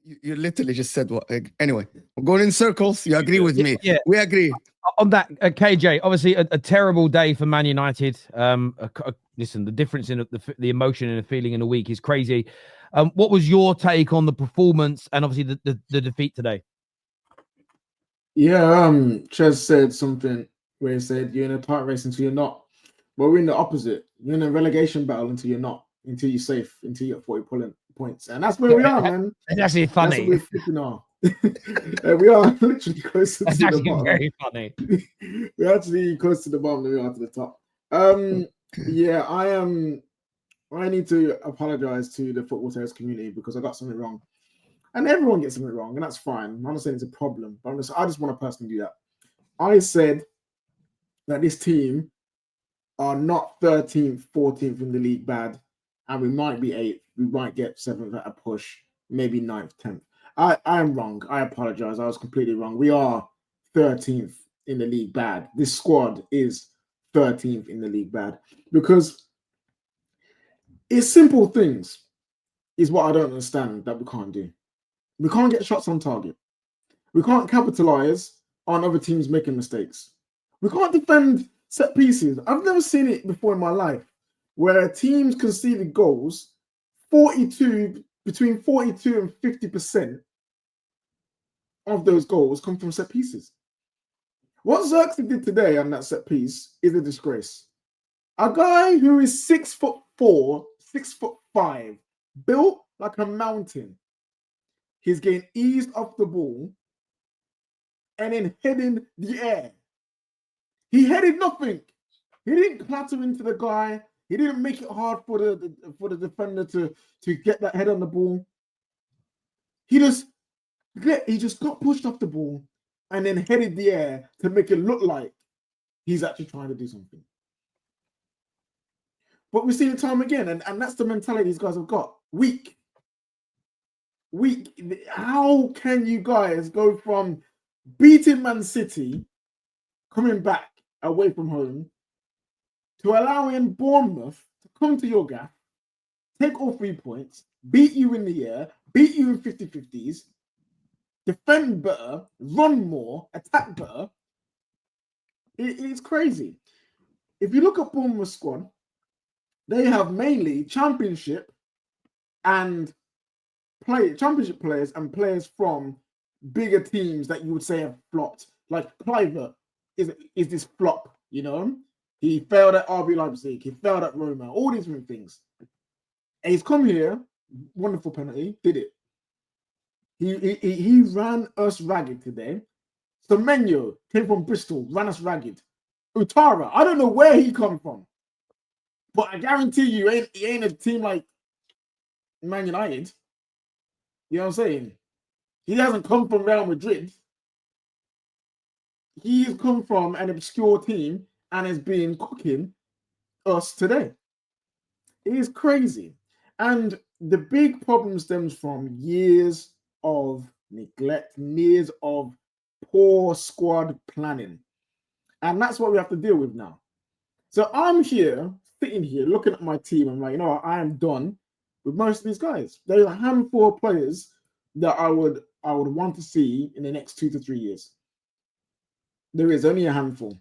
You literally just said what? Anyway, we're going in circles. You agree with me? Yeah. We agree. On that, KJ, obviously a terrible day for Man United. Listen, the difference in the emotion and the feeling in a week is crazy. What was your take on the performance and obviously the defeat today? Yeah, Ches said something where he said you're in a tight race until you're not. Well, we're in the opposite. You're in a relegation battle until you're not, until you're safe, until you get 40 points. And that's where we are, man. It's actually funny. That's what we're are. We are literally closer That's to the actually bottom. very funny. We're actually close to the bottom than we are to the top. Yeah, I need to apologize to the Football Terrace community because I got something wrong. And everyone gets something wrong, and that's fine. I'm not saying it's a problem, but I just want to personally do that. I said that this team are not 13th, 14th in the league bad, and we might be 8th. We might get 7th at a push, maybe 9th, 10th. I am wrong. I apologize. I was completely wrong. We are 13th in the league bad. This squad is 13th in the league bad because it's simple things is what I don't understand that we can't do. We can't get shots on target. We can't capitalize on other teams making mistakes. We can't defend set pieces. I've never seen it before in my life where teams conceded goals between 42 and 50% of those goals come from set pieces. What Xerxes did today on that set piece is a disgrace. A guy who is 6'4", 6'5", built like a mountain. He's getting eased off the ball and then heading the air. He headed nothing. He didn't clatter into the guy. He didn't make it hard for the defender to get that head on the ball. He just got pushed off the ball and then headed the air to make it look like he's actually trying to do something. But we've seen it time again, and that's the mentality these guys have got. Weak. How can you guys go from beating Man City, coming back away from home, to allowing Bournemouth to come to your gaff, take all 3 points, beat you in the air, beat you in 50-50s, defend better, run more, attack better? It's crazy. If you look at Bournemouth's squad, they have mainly championship players and players from bigger teams that you would say have flopped. Like Kluivert is this flop, you know? He failed at RB Leipzig, he failed at Roma, all these different things. And he's come here, wonderful penalty, did it. He ran us ragged today. Semenyo came from Bristol, ran us ragged. Utara, I don't know where he come from, but I guarantee you, he ain't a team like Man United. You know what I'm saying? He hasn't come from Real Madrid. He's come from an obscure team and has been cooking us today. It is crazy. And the big problem stems from years of neglect, years of poor squad planning. And that's what we have to deal with now. So I'm here, sitting here, looking at my team. I'm like, you know what? I am done with most of these guys. There's a handful of players that I would want to see in the next 2 to 3 years. There is only a handful.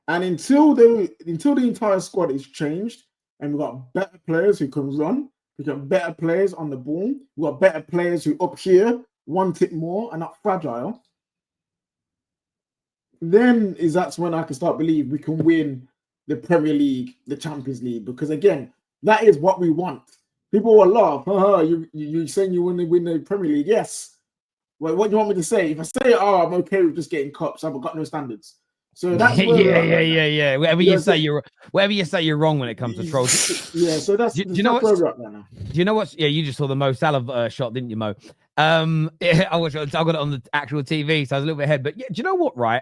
And until the entire squad is changed and we've got better players who can run, we've got better players on the ball, we've got better players who up here want it more and not fragile, then that's when I can start believe we can win the Premier League, the Champions League, because again, that is what we want. People will laugh. You saying you want to win the Premier League? Yes. Well, what do you want me to say? If I say, I'm okay with just getting cups, I've got no standards. So that's yeah. Whatever you say, you're wrong when it comes to trolls. Yeah. So that's do you know what? Do you know what? Yeah, you just saw the Mo Salah shot, didn't you, Mo? Yeah, I got it on the actual TV, so I was a little bit ahead. But yeah, do you know what? Right?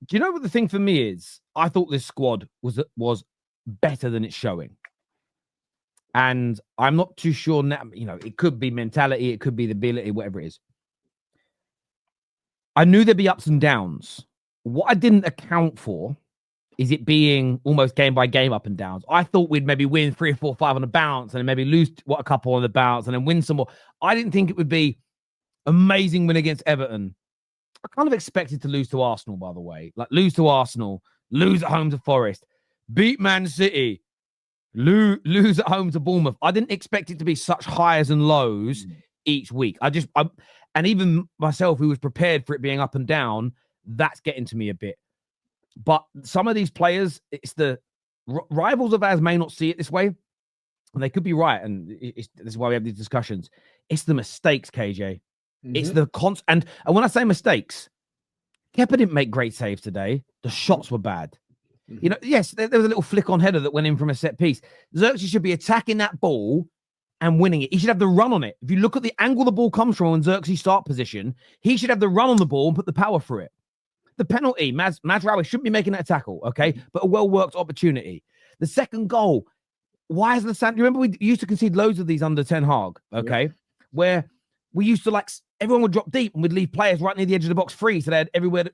Do you know what the thing for me is? I thought this squad was better than it's showing. And I'm not too sure now, it could be mentality, it could be the ability, whatever it is. I knew there'd be ups and downs. What I didn't account for Is it being almost game by game up and downs? I thought we'd maybe win 3 or 4 or 5 on the bounce and then maybe lose a couple on the bounce and then win some more. I didn't think it would be amazing win against Everton. I kind of expected to lose to Arsenal, by the way. Like lose to Arsenal, lose at home to Forest, beat Man City, lose at home to Bournemouth. I didn't expect it to be such highs and lows each week. And even myself, who was prepared for it being up and down, that's getting to me a bit. But some of these players, it's the rivals of ours may not see it this way, and they could be right. And this is why we have these discussions. It's the mistakes, KJ. It's the and when I say mistakes, Kepa didn't make great saves today. The shots were bad. You know, yes, there was a little flick on header that went in from a set piece. Xerxes should be attacking that ball and winning it. He should have the run on it. If you look at the angle the ball comes from in Xerxes' start position, he should have the run on the ball and put the power through it. The penalty, Mazraoui shouldn't be making that tackle, okay? But a well-worked opportunity. The second goal, why is the San... You remember we used to concede loads of these under Ten Hag, okay? Yeah. Where we used to, everyone would drop deep and we'd leave players right near the edge of the box free, so they had everywhere...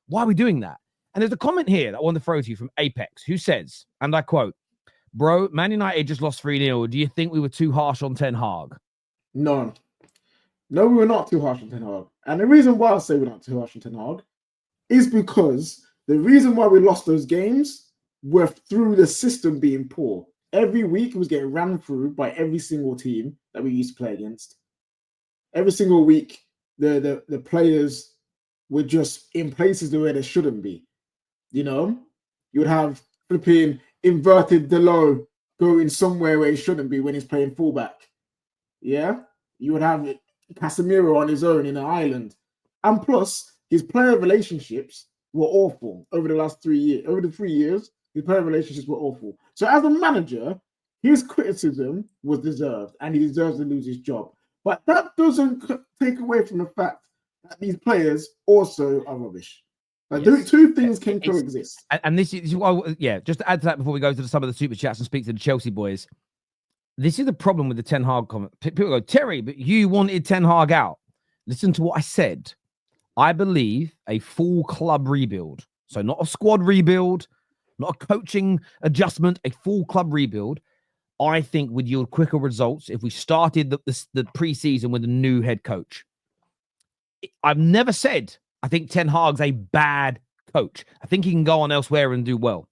Why are we doing that? And there's a comment here that I want to throw to you from Apex, who says, and I quote, "Bro, Man United just lost 3-0. Do you think we were too harsh on Ten Hag?" No, we were not too harsh on Ten Hag. And the reason why I say we're not too harsh on Ten Hag is because the reason why we lost those games were through the system being poor. Every week it was getting ran through by every single team that we used to play against. Every single week, the players were just in places where they shouldn't be. You know, you would have flipping inverted Delo going somewhere where he shouldn't be when he's playing fullback. Yeah, you would have Casemiro on his own in an island, and plus his player relationships were awful over the last 3 years. Over the 3 years, his player relationships were awful. So as a manager, his criticism was deserved, and he deserves to lose his job. But that doesn't take away from the fact that these players also are rubbish. Yes. Two things can coexist. And this is why, just to add to that before we go to some of the super chats and speak to the Chelsea boys, this is the problem with the Ten Hag comment. People go, "Terry, but you wanted Ten Hag out." Listen to what I said. I believe a full club rebuild. So not a squad rebuild, not a coaching adjustment, a full club rebuild, I think would yield quicker results if we started the pre-season with a new head coach. I've never said I think Ten Hag's a bad coach. I think he can go on elsewhere and do well.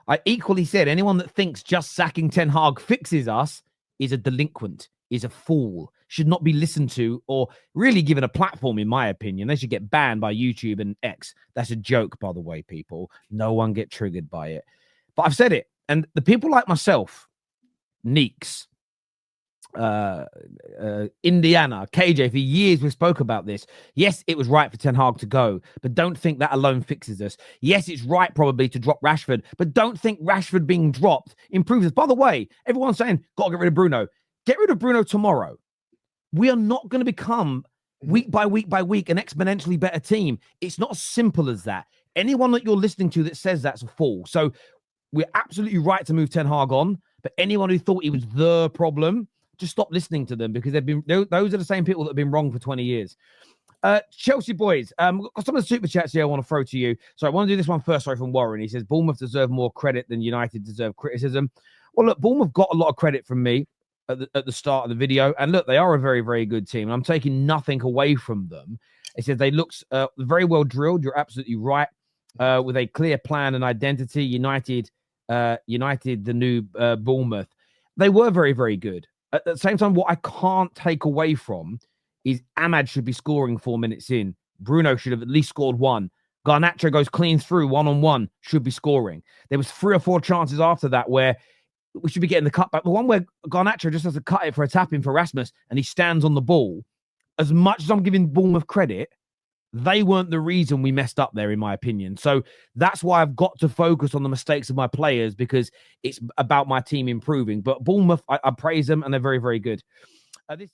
I equally said anyone that thinks just sacking Ten Hag fixes us is a delinquent, is a fool, should not be listened to or really given a platform, in my opinion. They should get banned by YouTube and X. That's a joke, by the way, people. No one get triggered by it. But I've said it. And the people like myself, Neeks, Indiana, KJ, for years we spoke about this. Yes, it was right for Ten Hag to go, but don't think that alone fixes us. Yes, it's right probably to drop Rashford, but don't think Rashford being dropped improves us. By the way, everyone's saying, gotta get rid of Bruno. Get rid of Bruno tomorrow. We are not going to become week by week by week an exponentially better team. It's not as simple as that. Anyone that you're listening to that says that's a fool. So we're absolutely right to move Ten Hag on, but anyone who thought he was the problem, just stop listening to them, because those are the same people that have been wrong for 20 years. Chelsea boys, got some of the super chats here I want to throw to you. So I want to do this one first. Sorry, from Warren. He says Bournemouth deserve more credit than United deserve criticism. Well, look, Bournemouth got a lot of credit from me at the start of the video, and look, they are a very, very good team, and I'm taking nothing away from them. It says they look very well drilled. You're absolutely right. With a clear plan and identity, United, the new Bournemouth, they were very, very good. At the same time, what I can't take away from is Ahmad should be scoring 4 minutes in. Bruno should have at least scored one. Garnacho goes clean through one-on-one, should be scoring. There was 3 or 4 chances after that where we should be getting the cutback. The one where Garnacho just has to cut it for a tap-in for Rasmus and he stands on the ball. As much as I'm giving Bournemouth credit, they weren't the reason we messed up there, in my opinion. So that's why I've got to focus on the mistakes of my players, because it's about my team improving. But Bournemouth, I praise them, and they're very, very good. This